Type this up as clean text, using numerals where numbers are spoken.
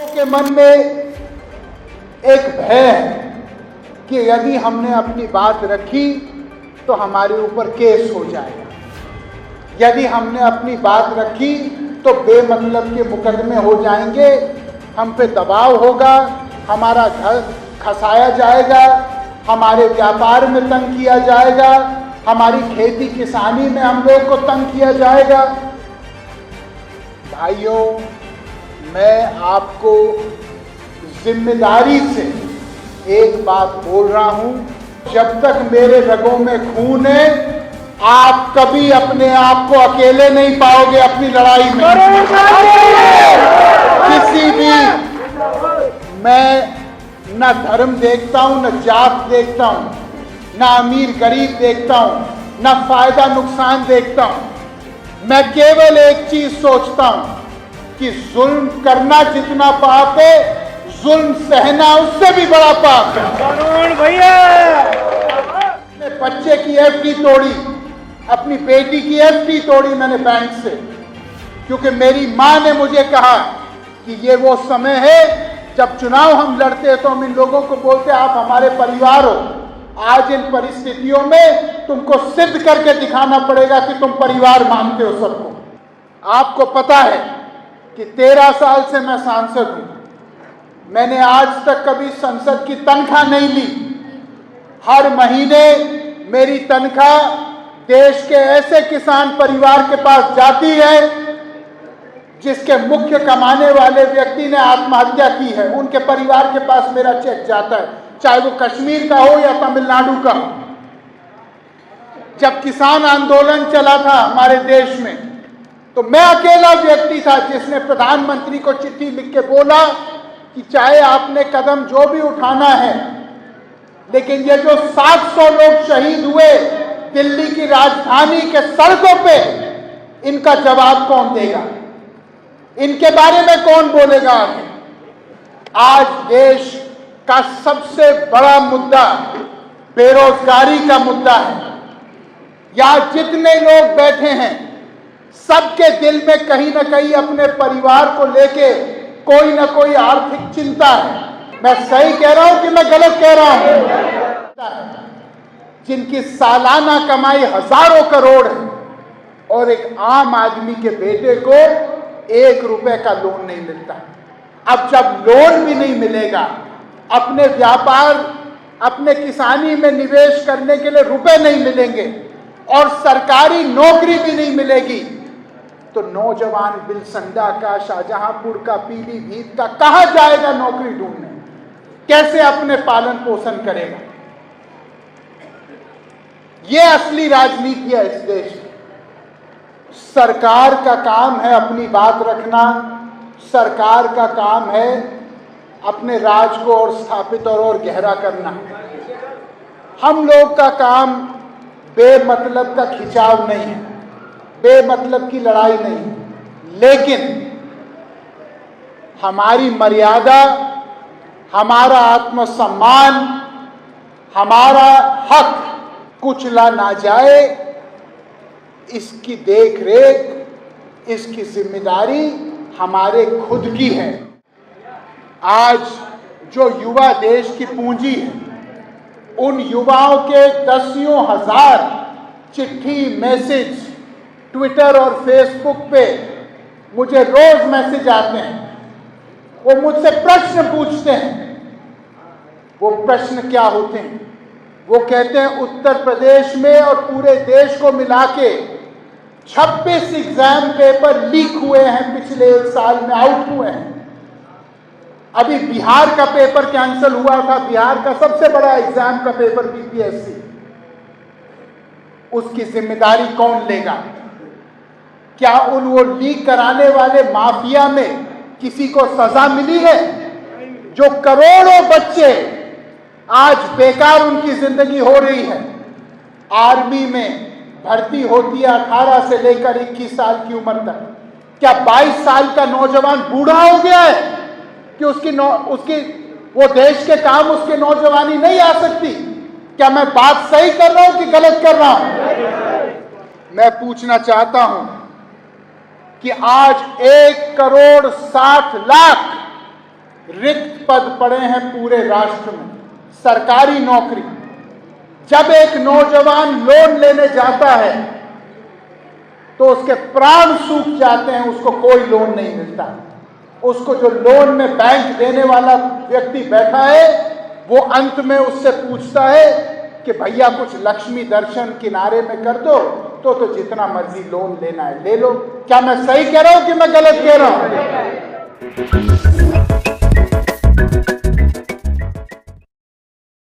के मन में एक भय है कि यदि हमने अपनी बात रखी तो हमारे ऊपर केस हो जाएगा, यदि हमने अपनी बात रखी तो बेमतलब के मुकदमे हो जाएंगे, हम पे दबाव होगा, हमारा घर खसाया जाएगा, हमारे व्यापार में तंग किया जाएगा, हमारी खेती किसानी में हम लोग को तंग किया जाएगा। भाइयों, मैं आपको जिम्मेदारी से एक बात बोल रहा हूं, जब तक मेरे रगों में खून है, आप कभी अपने आप को अकेले नहीं पाओगे अपनी लड़ाई में। किसी भी, मैं न धर्म देखता हूं, न जात देखता हूं, न अमीर गरीब देखता हूं, न फायदा नुकसान देखता हूं। मैं केवल एक चीज सोचता हूं कि जुल्म करना जितना पाप है, जुल्म सहना उससे भी बड़ा पाप है। भैया अपने बच्चे की एफडी तोड़ी, अपनी बेटी की एफडी तोड़ी मैंने बैंक से, क्योंकि मेरी मां ने मुझे कहा कि ये वो समय है जब चुनाव हम लड़ते हैं तो हम इन लोगों को बोलते आप हमारे परिवार हो। आज इन परिस्थितियों में तुमको सिद्ध करके दिखाना पड़ेगा कि तुम परिवार मानते हो सबको। आपको पता है कि 13 साल से मैं सांसद हूं, मैंने आज तक कभी संसद की तनख्वाह नहीं ली। हर महीने मेरी तनख्वाह देश के ऐसे किसान परिवार के पास जाती है जिसके मुख्य कमाने वाले व्यक्ति ने आत्महत्या की है, उनके परिवार के पास मेरा चेक जाता है, चाहे वो कश्मीर का हो या तमिलनाडु का हो। जब किसान आंदोलन चला था हमारे देश में, तो मैं अकेला व्यक्ति था जिसने प्रधानमंत्री को चिट्ठी लिख के बोला कि चाहे आपने कदम जो भी उठाना है, लेकिन ये जो 700 लोग शहीद हुए दिल्ली की राजधानी के सड़कों पे, इनका जवाब कौन देगा, इनके बारे में कौन बोलेगा। आज देश का सबसे बड़ा मुद्दा बेरोजगारी का मुद्दा है। यहां जितने लोग बैठे हैं, सबके दिल में कहीं ना कहीं अपने परिवार को लेके कोई ना कोई आर्थिक चिंता है। मैं सही कह रहा हूं कि मैं गलत कह रहा हूं? जिनकी सालाना कमाई हजारों करोड़ है और एक आम आदमी के बेटे को 1 रुपए का लोन नहीं मिलता। अब जब लोन भी नहीं मिलेगा, अपने व्यापार, अपने किसानी में निवेश करने के लिए रुपए नहीं मिलेंगे और सरकारी नौकरी भी नहीं मिलेगी, तो नौजवान बिलसंडा का, शाहजहांपुर का, पीलीभीत का कहां जाएगा नौकरी ढूंढने, कैसे अपने पालन पोषण करेगा। यह असली राजनीति है इस देश में। सरकार का काम है अपनी बात रखना, सरकार का काम है अपने राज को और स्थापित और गहरा करना। हम लोग का काम बेमतलब का खिंचाव नहीं है, बेमतलब की लड़ाई नहीं है, लेकिन हमारी मर्यादा, हमारा आत्मसम्मान, हमारा हक कुचला ना जाए, इसकी देख रेख, इसकी जिम्मेदारी हमारे खुद की है। आज जो युवा देश की पूंजी है, उन युवाओं के 10 हजार चिट्ठी, मैसेज, ट्विटर और फेसबुक पे मुझे रोज मैसेज आते हैं। वो मुझसे प्रश्न पूछते हैं। वो प्रश्न क्या होते हैं? वो कहते हैं उत्तर प्रदेश में और पूरे देश को मिला के 26 एग्जाम पेपर लीक हुए हैं, पिछले 1 साल में आउट हुए हैं। अभी बिहार का पेपर कैंसिल हुआ था, बिहार का सबसे बड़ा एग्जाम का पेपर बीपीएससी, उसकी जिम्मेदारी कौन लेगा? क्या उन वो लीक कराने वाले माफिया में किसी को सजा मिली है? जो करोड़ों बच्चे आज बेकार उनकी जिंदगी हो रही है, आर्मी में भर्ती होती है 18 से लेकर 21 साल की उम्र तक, क्या 22 साल का नौजवान बूढ़ा हो गया है कि उसकी वो देश के काम उसके नौजवानी नहीं आ सकती? क्या मैं बात सही कर रहा हूं कि गलत कर रहा हूं? मैं पूछना चाहता हूं कि आज 1,60,00,000 रिक्त पद पड़े हैं पूरे राष्ट्र में, सरकारी नौकरी। जब एक नौजवान लोन लेने जाता है तो उसके प्राण सूख जाते हैं, उसको कोई लोन नहीं मिलता। उसको जो लोन में बैंक देने वाला व्यक्ति बैठा है वो अंत में उससे पूछता है कि भैया कुछ लक्ष्मी दर्शन किनारे में कर दो, तो जितना मर्जी लोन लेना है ले लो। क्या मैं सही कह रहा हूं कि मैं गलत कह रहा हूं?